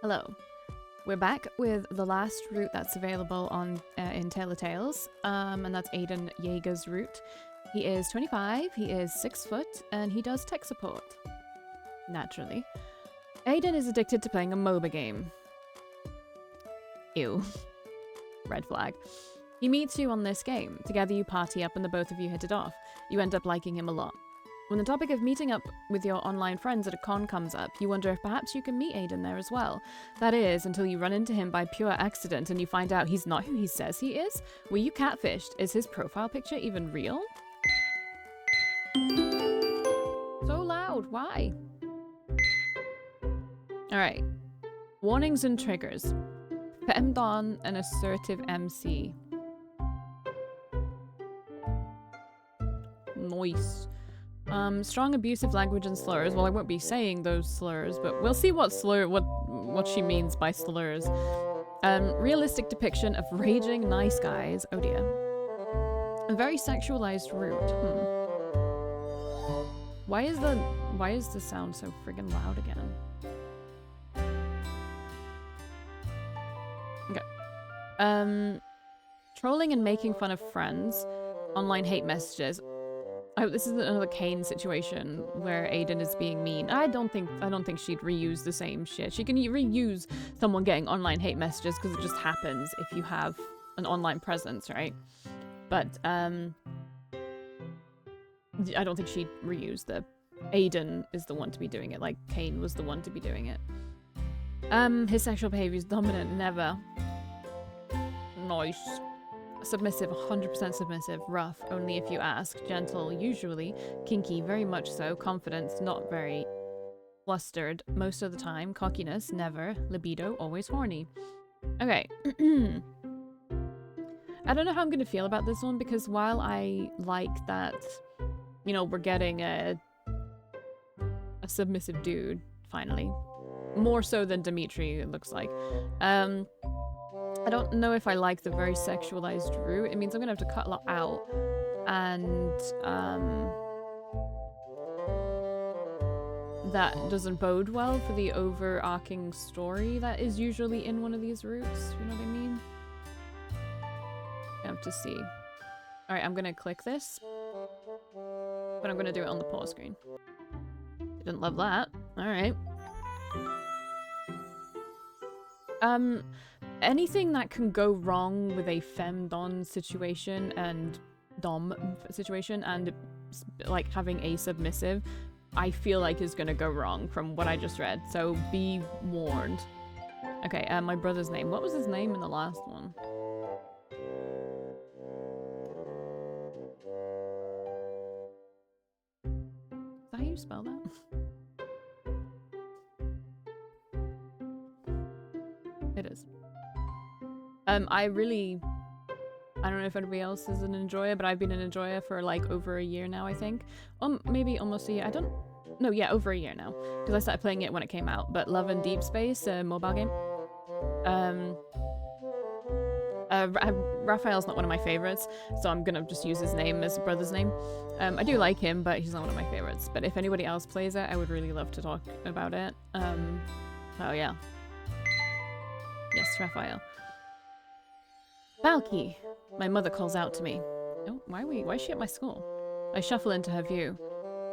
Hello. We're back with the last route that's available on in Tailor Tales, and that's Aiden Yeager's route. He is 25, he is 6 foot, and he does tech support. Naturally. Aiden is addicted to playing a MOBA game. Ew. Red flag. He meets you on this game. Together you party up and the both of you hit it off. You end up liking him a lot. When the topic of meeting up with your online friends at a con comes up, you wonder if perhaps you can meet Aiden there as well. That is, until you run into him by pure accident and you find out he's not who he says he is. Were you catfished? Is his profile picture even real? So loud, why? Alright. Warnings and triggers. Femdon, an assertive MC. Nice. Strong abusive language and slurs. Well, I won't be saying those slurs, but we'll see what she means by slurs. Realistic depiction of raging nice guys. Oh dear. A very sexualized route. Why is the sound so friggin' loud again? Okay. Trolling and making fun of friends. Online hate messages. I hope this isn't another Kane situation where Aiden is being mean. I don't think she'd reuse the same shit. She can reuse someone getting online hate messages because it just happens if you have an online presence, right? But I don't think she'd reuse the Aiden is the one to be doing it, like Kane was the one to be doing it. His sexual behavior is dominant, never. Nice. Submissive, 100% submissive, rough, only if you ask, gentle, usually, kinky, very much so, confidence, not very, flustered, most of the time, cockiness, never, libido, always horny. Okay. I don't know how I'm gonna feel about this one, because while I like that, you know, we're getting a submissive dude, finally. More so than Dimitri, it looks like. I don't know if I like the very sexualized route. It means I'm gonna have to cut a lot out. And, that doesn't bode well for the overarching story that is usually in one of these routes. You know what I mean? I have to see. Alright, I'm gonna click this. But I'm gonna do it on the pause screen. Didn't love that. Alright. Anything that can go wrong with a femdom situation and dom situation and like having a submissive, I feel like is gonna go wrong from what I just read. So be warned. Okay, my brother's name. What was his name in the last one? Is that how you spell that? It is. I don't know if anybody else is an enjoyer, but I've been an enjoyer for like over a year now, I think. Maybe almost a year. No, yeah, over a year now. Because I started playing it when it came out. But Love and Deep Space, a mobile game. Raphael's not one of my favorites, so I'm gonna just use his name as brother's name. I do like him, but he's not one of my favorites. But if anybody else plays it, I would really love to talk about it. Oh yeah. Yes, Raphael. Valkii! My mother calls out to me. Oh, why is she at my school? I shuffle into her view.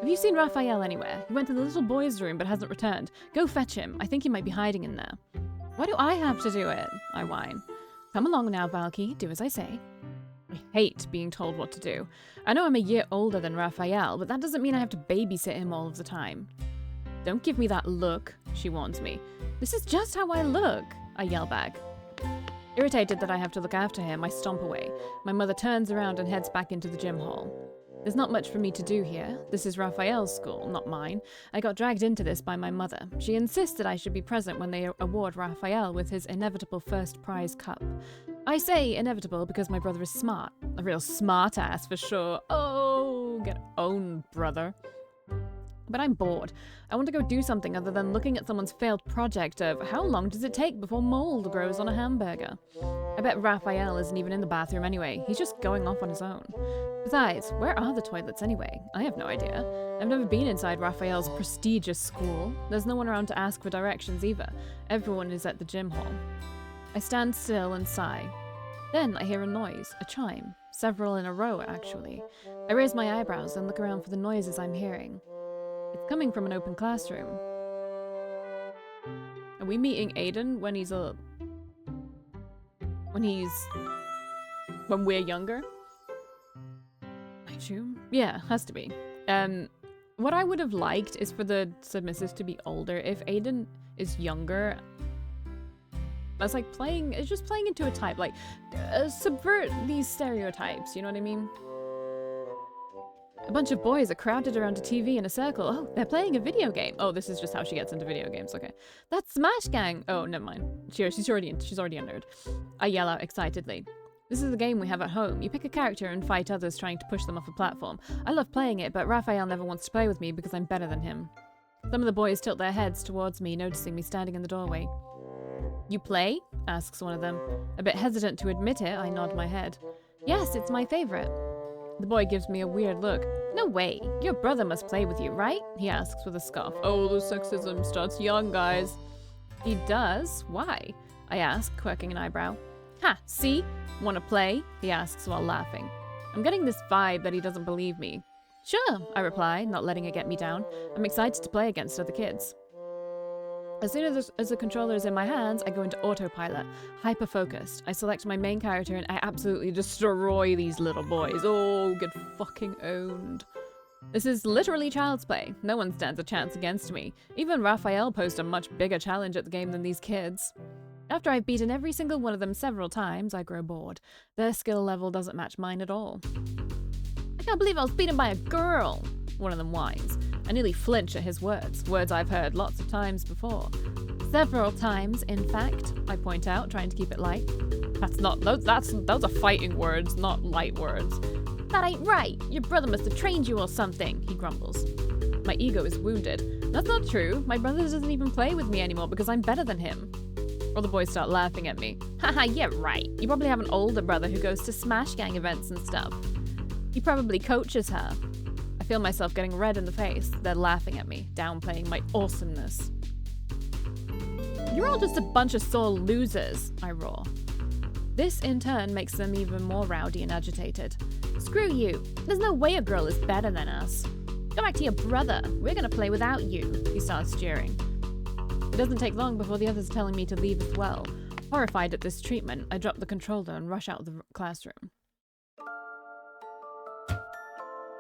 Have you seen Raphael anywhere? He went to the little boy's room but hasn't returned. Go fetch him. I think he might be hiding in there. Why do I have to do it? I whine. Come along now, Valkii. Do as I say. I hate being told what to do. I know I'm a year older than Raphael, but that doesn't mean I have to babysit him all of the time. Don't give me that look, she warns me. This is just how I look, I yell back. Irritated that I have to look after him, I stomp away. My mother turns around and heads back into the gym hall. There's not much for me to do here. This is Raphael's school, not mine. I got dragged into this by my mother. She insisted I should be present when they award Raphael with his inevitable first prize cup. I say inevitable because my brother is smart. A real smart ass for sure. Oh, get owned, brother. But I'm bored. I want to go do something other than looking at someone's failed project of how long does it take before mold grows on a hamburger. I bet Raphael isn't even in the bathroom anyway. He's just going off on his own. Besides, where are the toilets anyway? I have no idea. I've never been inside Raphael's prestigious school. There's no one around to ask for directions either. Everyone is at the gym hall. I stand still and sigh. Then I hear a noise, a chime. Several in a row, actually. I raise my eyebrows and look around for the noises I'm hearing. It's coming from an open classroom. Are we meeting Aiden when we're younger? I assume? Yeah, has to be. What I would have liked is for the submissives to be older. If Aiden is younger, that's like it's just playing into a type, like, subvert these stereotypes, you know what I mean? A bunch of boys are crowded around a TV in a circle. Oh, they're playing a video game. Oh, this is just how she gets into video games. Okay. That's Smash Gang. Oh, never mind. She's already a nerd. I yell out excitedly. This is the game we have at home. You pick a character and fight others trying to push them off a platform. I love playing it, but Raphael never wants to play with me because I'm better than him. Some of the boys tilt their heads towards me, noticing me standing in the doorway. You play? Asks one of them. A bit hesitant to admit it, I nod my head. Yes, it's my favorite. The boy gives me a weird look. No way. Your brother must play with you, right? He asks with a scoff. Oh, the sexism starts young, guys. He does? Why? I ask, quirking an eyebrow. Ha, see? Wanna play? He asks while laughing. I'm getting this vibe that he doesn't believe me. Sure, I reply, not letting it get me down. I'm excited to play against other kids. As soon as the controller is in my hands, I go into autopilot, hyper-focused. I select my main character and I absolutely destroy these little boys. Oh, get fucking owned. This is literally child's play. No one stands a chance against me. Even Raphael posed a much bigger challenge at the game than these kids. After I've beaten every single one of them several times, I grow bored. Their skill level doesn't match mine at all. I can't believe I was beaten by a girl, one of them whines. I nearly flinch at his words I've heard lots of times before. Several times, in fact, I point out, trying to keep it light. Those are fighting words, not light words. That ain't right. Your brother must have trained you or something, he grumbles. My ego is wounded. That's not true. My brother doesn't even play with me anymore because I'm better than him. All the boys start laughing at me. Haha, yeah, right. You probably have an older brother who goes to Smash Gang events and stuff. He probably coaches her. I feel myself getting red in the face. They're laughing at me, downplaying my awesomeness. You're all just a bunch of sore losers, I roar. This, in turn, makes them even more rowdy and agitated. Screw you. There's no way a girl is better than us. Go back to your brother. We're gonna play without you, he starts jeering. It doesn't take long before the others are telling me to leave as well. Horrified at this treatment, I drop the controller and rush out of the classroom.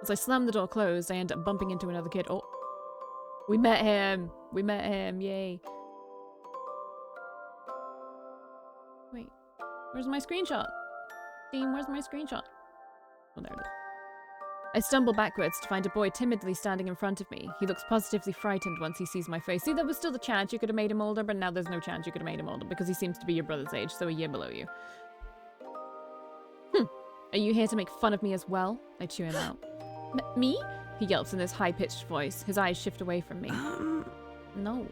As I slam the door closed, I end up bumping into another kid. Oh, we met him. Yay. Wait, where's my screenshot? Team, where's my screenshot? Oh, there it is. I stumble backwards to find a boy timidly standing in front of me. He looks positively frightened once he sees my face. See, there was still the chance you could have made him older, but now there's no chance you could have made him older because he seems to be your brother's age, so a year below you. Are you here to make fun of me as well? I chew him out. Me? He yelps in this high-pitched voice. His eyes shift away from me. No.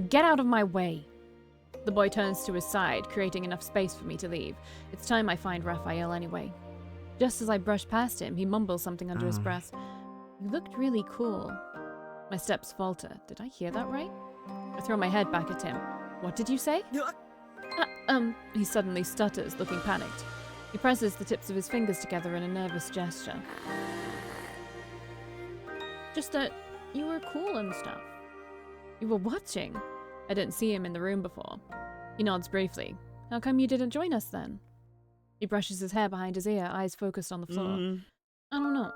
Get out of my way. The boy turns to his side, creating enough space for me to leave. It's time I find Raphael anyway. Just as I brush past him, he mumbles something under his breath. You looked really cool. My steps falter. Did I hear that right? I throw my head back at him. What did you say? He suddenly stutters, looking panicked. He presses the tips of his fingers together in a nervous gesture. Just that you were cool and stuff. You were watching. I didn't see him in the room before. He nods briefly. How come you didn't join us then? He brushes his hair behind his ear, eyes focused on the floor. I don't know.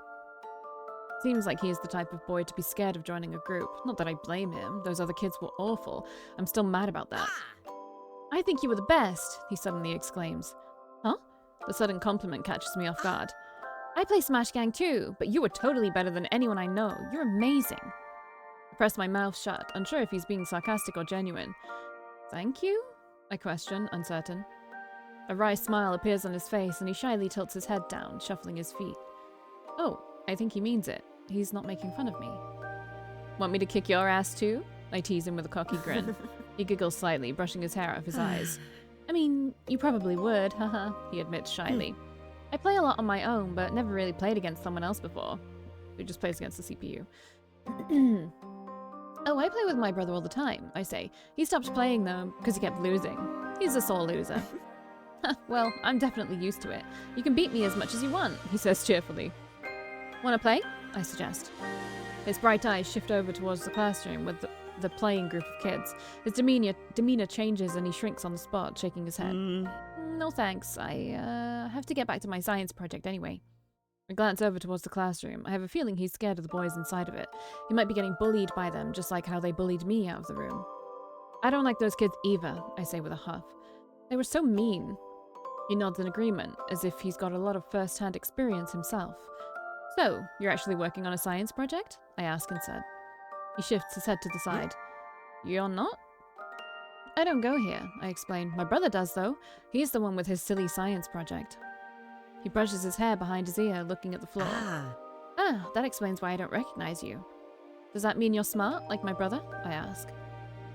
Seems like he is the type of boy to be scared of joining a group. Not that I blame him. Those other kids were awful. I'm still mad about that. I think you were the best, he suddenly exclaims. Huh? The sudden compliment catches me off guard. I play Smash Gang too, but you were totally better than anyone I know. You're amazing. I press my mouth shut, unsure if he's being sarcastic or genuine. Thank you? I question, uncertain. A wry smile appears on his face and he shyly tilts his head down, shuffling his feet. Oh, I think he means it. He's not making fun of me. Want me to kick your ass too? I tease him with a cocky grin. He giggles slightly, brushing his hair off his eyes. I mean, you probably would, haha, he admits shyly. I play a lot on my own, but never really played against someone else before. He just plays against the CPU. Oh, I play with my brother all the time, I say. He stopped playing though, because he kept losing. He's a sore loser. Well, I'm definitely used to it. You can beat me as much as you want, he says cheerfully. Wanna play? I suggest. His bright eyes shift over towards the classroom with the playing group of kids. His demeanor changes and he shrinks on the spot, shaking his head. No thanks. I have to get back to my science project anyway. I glance over towards the classroom. I have a feeling he's scared of the boys inside of it. He might be getting bullied by them, just like how they bullied me out of the room. I don't like those kids either, I say with a huff. They were so mean. He nods in agreement, as if he's got a lot of first-hand experience himself. So, you're actually working on a science project? I ask instead. He shifts his head to the side. You're not? I don't go here, I explain. My brother does, though. He's the one with his silly science project. He brushes his hair behind his ear, looking at the floor. Ah, that explains why I don't recognize you. Does that mean you're smart, like my brother? I ask.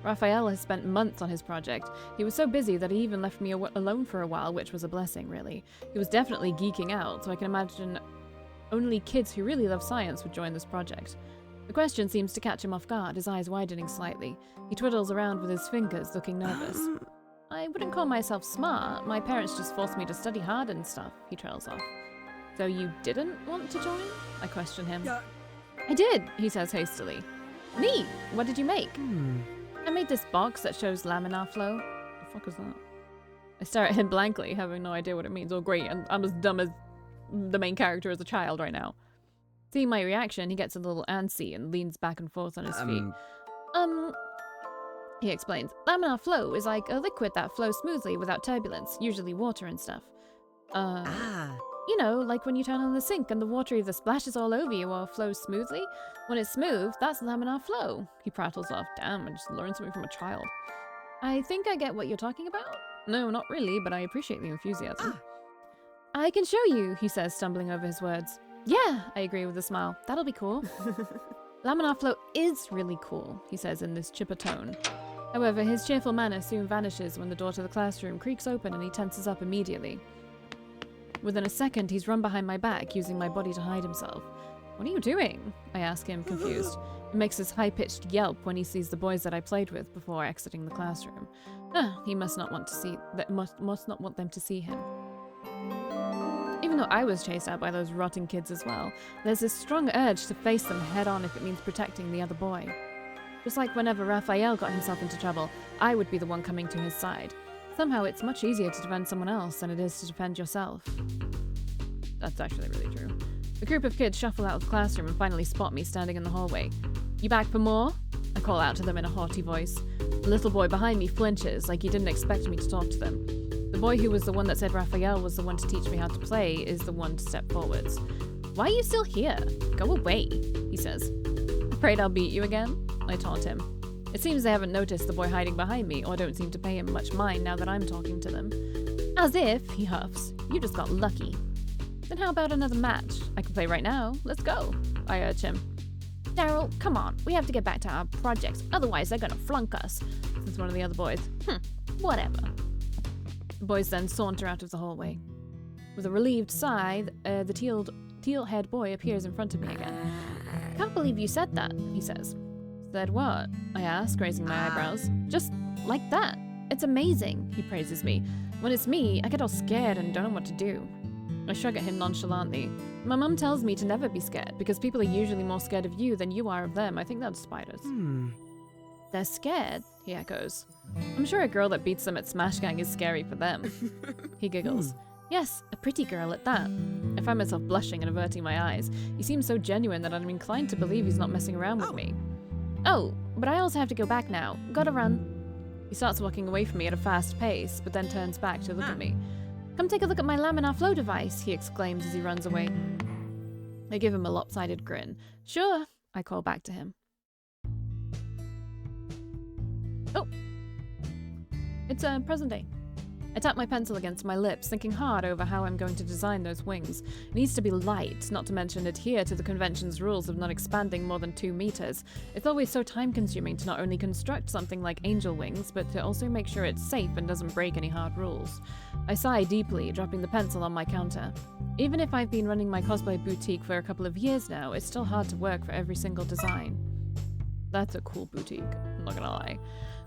Raphael has spent months on his project. He was so busy that he even left me alone for a while, which was a blessing, really. He was definitely geeking out, so I can imagine only kids who really love science would join this project. The question seems to catch him off guard, his eyes widening slightly. He twiddles around with his fingers, looking nervous. I wouldn't call myself smart. My parents just forced me to study hard and stuff, he trails off. So you didn't want to join? I question him. I did, he says hastily. Neat! What did you make? I made this box that shows laminar flow. What the fuck is that? I stare at him blankly, having no idea what it means. Oh great, I'm as dumb as the main character as a child right now. Seeing my reaction, he gets a little antsy and leans back and forth on his feet. He explains. Laminar flow is like a liquid that flows smoothly without turbulence, usually water and stuff. You know, like when you turn on the sink and the water either splashes all over you or flows smoothly. When it's smooth, that's laminar flow. He prattles off. Damn, I just learned something from a child. I think I get what you're talking about. No, not really, but I appreciate the enthusiasm. I can show you, he says, stumbling over his words. Yeah, I agree with a smile. That'll be cool. Laminar flow is really cool, he says in this chipper tone. However, his cheerful manner soon vanishes when the door to the classroom creaks open and he tenses up immediately. Within a second, he's run behind my back, using my body to hide himself. What are you doing? I ask him, confused. He makes his high-pitched yelp when he sees the boys that I played with before exiting the classroom. He must not want them to see him. Even though I was chased out by those rotting kids as well, there's this strong urge to face them head-on if it means protecting the other boy. Just like whenever Raphael got himself into trouble, I would be the one coming to his side. Somehow it's much easier to defend someone else than it is to defend yourself. That's actually really true. The group of kids shuffle out of the classroom and finally spot me standing in the hallway. You back for more? I call out to them in a haughty voice. The little boy behind me flinches, like he didn't expect me to talk to them. The boy who was the one that said Raphael was the one to teach me how to play is the one to step forwards. Why are you still here? Go away, he says. Afraid I'll beat you again? I taunt him. It seems they haven't noticed the boy hiding behind me or don't seem to pay him much mind now that I'm talking to them. As if, he huffs, you just got lucky. Then how about another match? I can play right now. Let's go, I urge him. Daryl, come on. We have to get back to our projects. Otherwise, they're gonna flunk us, says one of the other boys. Whatever. The boys then saunter out of the hallway. With a relieved sigh, the teal-haired boy appears in front of me again. Can't believe you said that, he says. Said what? I ask, raising my eyebrows. Just like that. It's amazing, he praises me. When it's me, I get all scared and don't know what to do. I shrug at him nonchalantly. My mum tells me to never be scared, because people are usually more scared of you than you are of them. I think that's spiders. They're scared, he echoes. I'm sure a girl that beats them at Smash Gang is scary for them. He giggles. Yes, a pretty girl at that. I find myself blushing and averting my eyes. He seems so genuine that I'm inclined to believe he's not messing around with me. Oh, but I also have to go back now. Gotta run. He starts walking away from me at a fast pace, but then turns back to look at me. Come take a look at my laminar flow device, he exclaims as he runs away. I give him a lopsided grin. Sure, I call back to him. Oh. It's present day. I tap my pencil against my lips, thinking hard over how I'm going to design those wings. It needs to be light, not to mention adhere to the convention's rules of not expanding more than 2 meters. It's always so time-consuming to not only construct something like angel wings, but to also make sure it's safe and doesn't break any hard rules. I sigh deeply, dropping the pencil on my counter. Even if I've been running my cosplay boutique for a couple of years now, it's still hard to work for every single design. That's a cool boutique, I'm not gonna lie.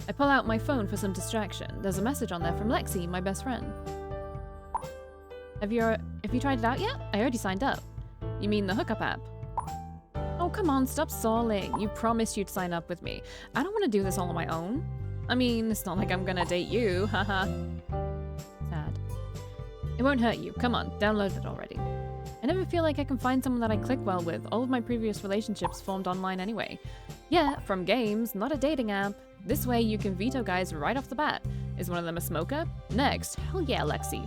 I pull out my phone for some distraction. There's a message on there from Lexi, my best friend. Have you tried it out yet? I already signed up. You mean the hookup app? Oh, come on, stop stalling. You promised you'd sign up with me. I don't want to do this all on my own. I mean, it's not like I'm gonna date you, haha. Sad. It won't hurt you. Come on, download it already. I never feel like I can find someone that I click well with. All of my previous relationships formed online anyway. Yeah, from games, not a dating app. This way you can veto guys right off the bat. Is one of them a smoker? Next. Hell yeah, Lexi.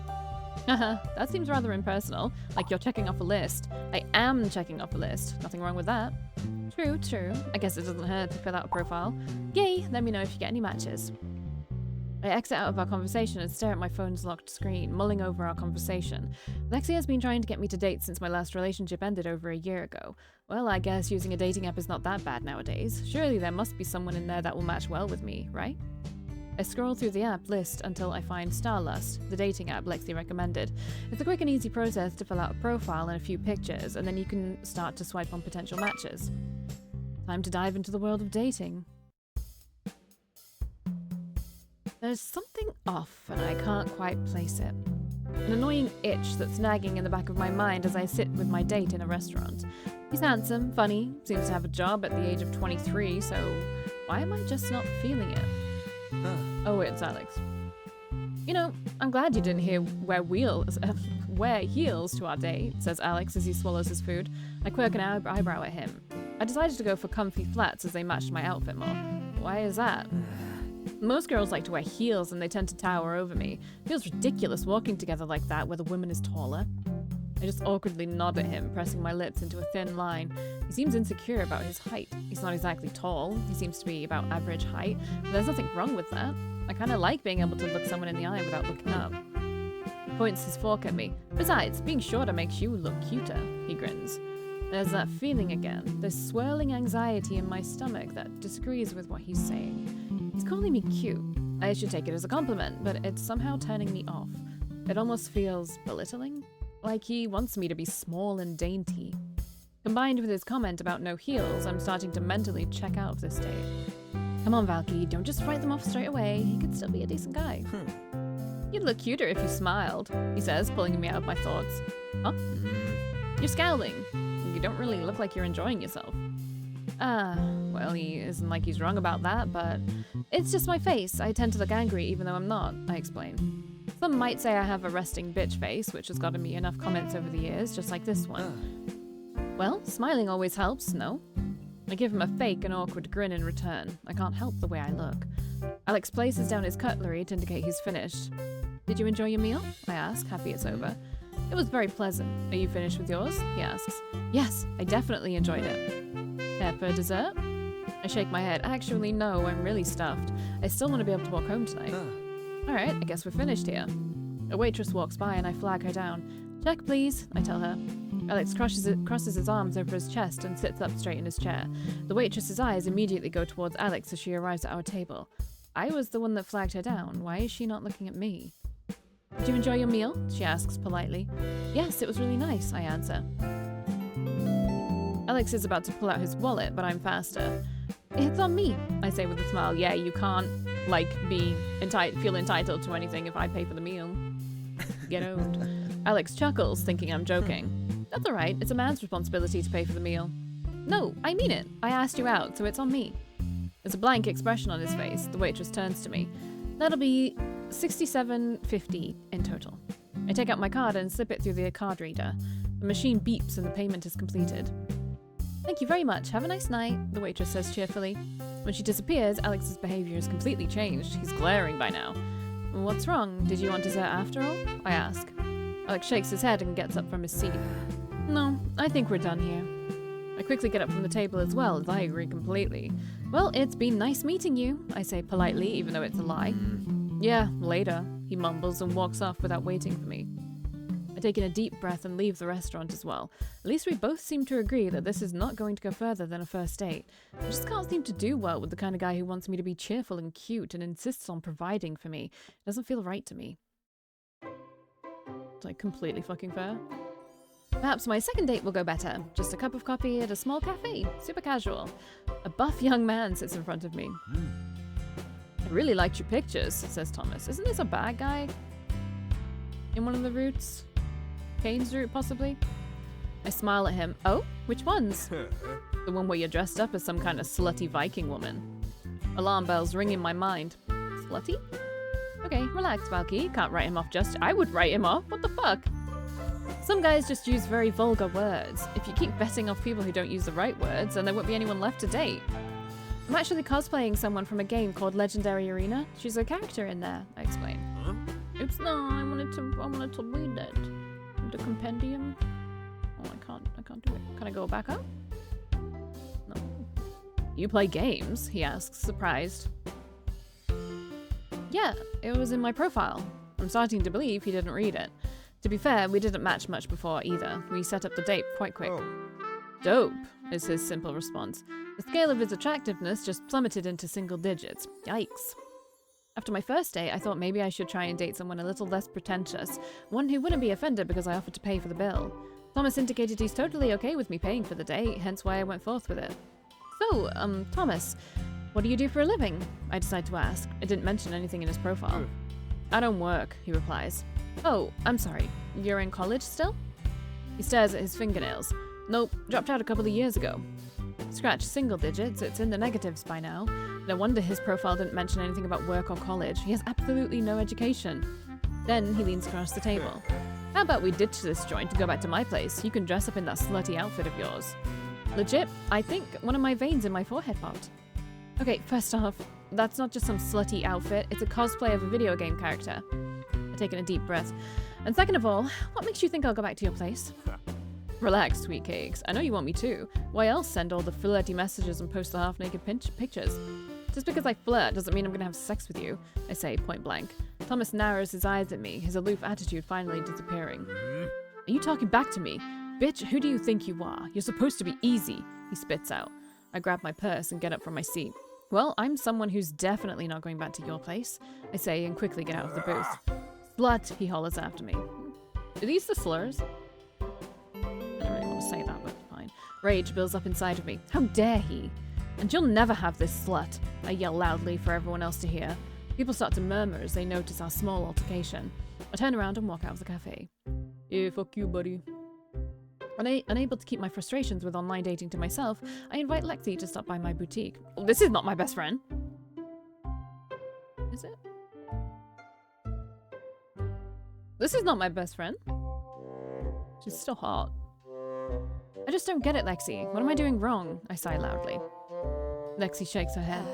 Haha, that seems rather impersonal. Like you're checking off a list. I am checking off a list. Nothing wrong with that. True, true. I guess it doesn't hurt to fill out a profile. Yay, let me know if you get any matches. I exit out of our conversation and stare at my phone's locked screen, mulling over our conversation. Lexi has been trying to get me to date since my last relationship ended over a year ago. Well, I guess using a dating app is not that bad nowadays. Surely there must be someone in there that will match well with me, right? I scroll through the app list until I find Starlust, the dating app Lexi recommended. It's a quick and easy process to fill out a profile and a few pictures, and then you can start to swipe on potential matches. Time to dive into the world of dating. There's something off, and I can't quite place it. An annoying itch that's nagging in the back of my mind as I sit with my date in a restaurant. He's handsome, funny, seems to have a job at the age of 23, so why am I just not feeling it? Oh, it's Alex. You know, I'm glad you didn't wear heels to our date, says Alex as he swallows his food. I quirk an eyebrow at him. I decided to go for comfy flats as they matched my outfit more. Why is that? Most girls like to wear heels and they tend to tower over me. It feels ridiculous walking together like that where the woman is taller. I just awkwardly nod at him, pressing my lips into a thin line. He seems insecure about his height. He's not exactly tall. He seems to be about average height, but there's nothing wrong with that. I kind of like being able to look someone in the eye without looking up. He points his fork at me. Besides, being shorter makes you look cuter, he grins. There's that feeling again, this swirling anxiety in my stomach that disagrees with what he's saying. He's calling me cute. I should take it as a compliment, but it's somehow turning me off. It almost feels belittling, like he wants me to be small and dainty. Combined with his comment about no heels, I'm starting to mentally check out of this date. Come on, Valkii, don't just write them off straight away. He could still be a decent guy. You'd look cuter if you smiled, he says, pulling me out of my thoughts. Huh? You're scowling. You don't really look like you're enjoying yourself. Well, he isn't like he's wrong about that, but it's just my face. I tend to look angry even though I'm not, I explain. Some might say I have a resting bitch face, which has gotten me enough comments over the years, just like this one. Well, smiling always helps, no? I give him a fake and awkward grin in return. I can't help the way I look. Alex places down his cutlery to indicate he's finished. Did you enjoy your meal? I ask, happy it's over. It was very pleasant. Are you finished with yours? He asks. Yes, I definitely enjoyed it. Care for dessert? I shake my head. Actually, no, I'm really stuffed. I still want to be able to walk home tonight. Alright, I guess we're finished here. A waitress walks by and I flag her down. Check, please, I tell her. Alex crosses his arms over his chest and sits up straight in his chair. The waitress's eyes immediately go towards Alex as she arrives at our table. I was the one that flagged her down. Why is she not looking at me? Did you enjoy your meal? She asks politely. Yes, it was really nice, I answer. Alex is about to pull out his wallet, but I'm faster. It's on me, I say with a smile. Yeah, you can't, feel entitled to anything if I pay for the meal. Get owned. Alex chuckles, thinking I'm joking. That's alright, it's a man's responsibility to pay for the meal. No, I mean it. I asked you out, so it's on me. There's a blank expression on his face. The waitress turns to me. That'll be $67.50 in total. I take out my card and slip it through the card reader. The machine beeps and the payment is completed. Thank you very much. Have a nice night, the waitress says cheerfully. When she disappears, Alex's behavior has completely changed. He's glaring by now. What's wrong? Did you want dessert after all? I ask. Alex shakes his head and gets up from his seat. No, I think we're done here. I quickly get up from the table as well, as I agree completely. Well, it's been nice meeting you, I say politely, even though it's a lie. Yeah, later. he mumbles and walks off without waiting for me. I take in a deep breath and leave the restaurant as well. At least we both seem to agree that this is not going to go further than a first date. I just can't seem to do well with the kind of guy who wants me to be cheerful and cute and insists on providing for me. It doesn't feel right to me. It's like completely fucking fair. Perhaps my second date will go better. Just a cup of coffee at a small cafe. Super casual. A buff young man sits in front of me. I really liked your pictures, says Thomas. Isn't this a bad guy? In one of the routes? Kane's route, possibly? I smile at him. Oh? Which ones? The one where you're dressed up as some kind of slutty Viking woman. Alarm bells ring in my mind. Slutty? Okay, relax, Valkii. Can't write him off just... I would write him off. What the fuck? Some guys just use very vulgar words. If you keep vetting off people who don't use the right words, then there won't be anyone left to date. I'm actually cosplaying someone from a game called Legendary Arena. She's a character in there, I explain. Huh? Oops, no, I wanted to read it. The compendium. Oh, I can't do it. Can I go back up? No. You play games? He asks, surprised. Yeah, it was in my profile. I'm starting to believe he didn't read it. To be fair, we didn't match much before either. We set up the date quite quick. Oh. Dope, is his simple response. The scale of his attractiveness just plummeted into single digits. Yikes. After my first date, I thought maybe I should try and date someone a little less pretentious, one who wouldn't be offended because I offered to pay for the bill. Thomas indicated he's totally okay with me paying for the date, hence why I went forth with it. So, Thomas, what do you do for a living? I decide to ask. I didn't mention anything in his profile. I don't work, he replies. Oh, I'm sorry. You're in college still? He stares at his fingernails. Nope, dropped out a couple of years ago. Scratch single digits, it's in the negatives by now. No wonder his profile didn't mention anything about work or college. He has absolutely no education. Then he leans across the table. How about we ditch this joint and go back to my place? You can dress up in that slutty outfit of yours. Legit, I think one of my veins in my forehead popped. Okay, first off, that's not just some slutty outfit. It's a cosplay of a video game character. I've taken a deep breath. And second of all, what makes you think I'll go back to your place? Relax, sweet cakes. I know you want me too. Why else send all the flirty messages and post the half-naked pictures? Just because I flirt doesn't mean I'm gonna have sex with you, I say, point blank. Thomas narrows his eyes at me, his aloof attitude finally disappearing. Are you talking back to me? Bitch, who do you think you are? You're supposed to be easy, he spits out. I grab my purse and get up from my seat. Well, I'm someone who's definitely not going back to your place, I say, and quickly get out of the booth. Slut, he hollers after me. Are these the slurs? I don't really want to say that, but fine. Rage builds up inside of me. How dare he? And you'll never have this slut, I yell loudly for everyone else to hear. People start to murmur as they notice our small altercation. I turn around and walk out of the cafe. Yeah, fuck you, buddy. Unable to keep my frustrations with online dating to myself, I invite Lexi to stop by my boutique. Oh, this is not my best friend. Is it? This is not my best friend. She's still hot. I just don't get it, Lexi. What am I doing wrong? I sigh loudly. Lexi shakes her head.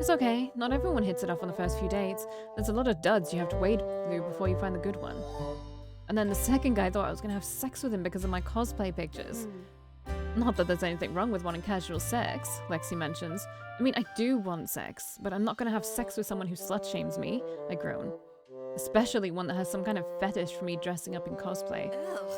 It's okay. Not everyone hits it off on the first few dates. There's a lot of duds you have to wade through before you find the good one. And then the second guy thought I was going to have sex with him because of my cosplay pictures. Not that there's anything wrong with wanting casual sex, Lexi mentions. I mean, I do want sex, but I'm not going to have sex with someone who slut-shames me, I groan. Especially one that has some kind of fetish for me dressing up in cosplay. Ew.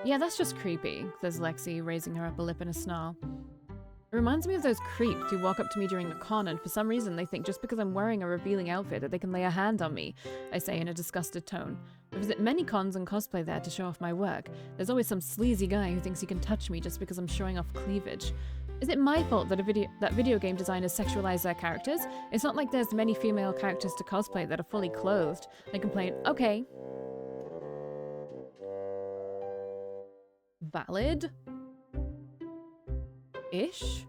Yeah, that's just creepy, says Lexi, raising her upper lip in a snarl. It reminds me of those creeps who walk up to me during a con and for some reason they think just because I'm wearing a revealing outfit that they can lay a hand on me, I say in a disgusted tone. I visit many cons and cosplay there to show off my work. There's always some sleazy guy who thinks he can touch me just because I'm showing off cleavage. Is it my fault that video game designers sexualize their characters? It's not like there's many female characters to cosplay that are fully clothed. I complain, okay. Valid? Ish?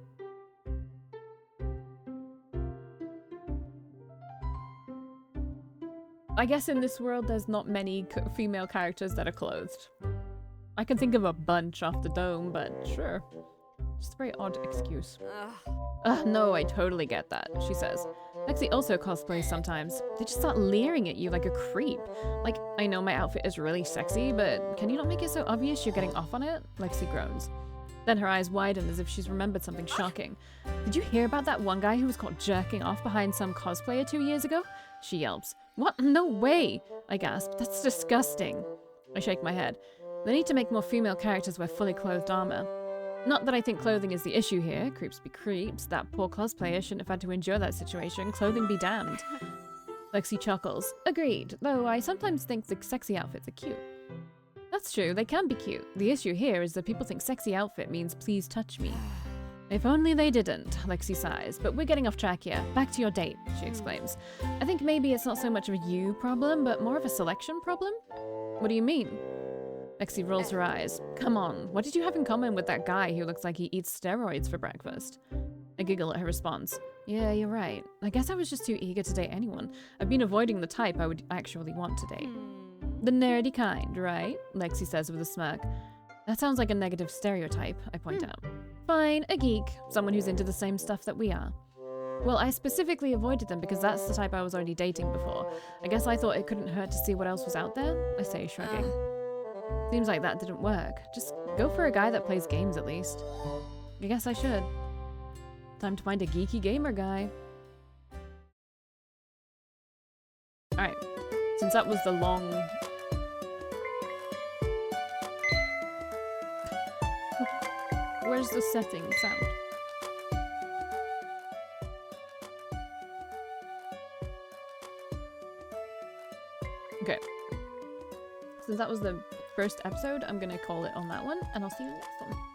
I guess in this world there's not many female characters that are clothed. I can think of a bunch off the dome, but sure. Just a very odd excuse. No, I totally get that, she says. Lexi also cosplays sometimes. They just start leering at you like a creep. Like, I know my outfit is really sexy, but can you not make it so obvious you're getting off on it? Lexi groans. Then her eyes widen as if she's remembered something shocking. Did you hear about that one guy who was caught jerking off behind some cosplayer 2 years ago? she yelps. What? No way! I gasp. That's disgusting. I shake my head. They need to make more female characters wear fully clothed armor. Not that I think clothing is the issue here. Creeps be creeps. That poor cosplayer shouldn't have had to endure that situation. Clothing be damned. Lexi chuckles. Agreed, though I sometimes think the sexy outfits are cute. That's true, they can be cute. The issue here is that people think sexy outfit means please touch me. If only they didn't, Lexi sighs. But we're getting off track here. Back to your date, she exclaims. I think maybe it's not so much of a you problem, but more of a selection problem? What do you mean? Lexi rolls her eyes. Come on, what did you have in common with that guy who looks like he eats steroids for breakfast? I giggle at her response. Yeah, you're right. I guess I was just too eager to date anyone. I've been avoiding the type I would actually want to date. The nerdy kind, right? Lexi says with a smirk. That sounds like a negative stereotype, I point out. Fine, a geek. Someone who's into the same stuff that we are. Well, I specifically avoided them because that's the type I was already dating before. I guess I thought it couldn't hurt to see what else was out there, I say, shrugging. Seems like that didn't work. Just go for a guy that plays games at least. I guess I should. Time to find a geeky gamer guy. Alright, since that was the long... Where's the setting sound? Okay. Since that was the first episode, I'm gonna call it on that one, and I'll see you in the next one.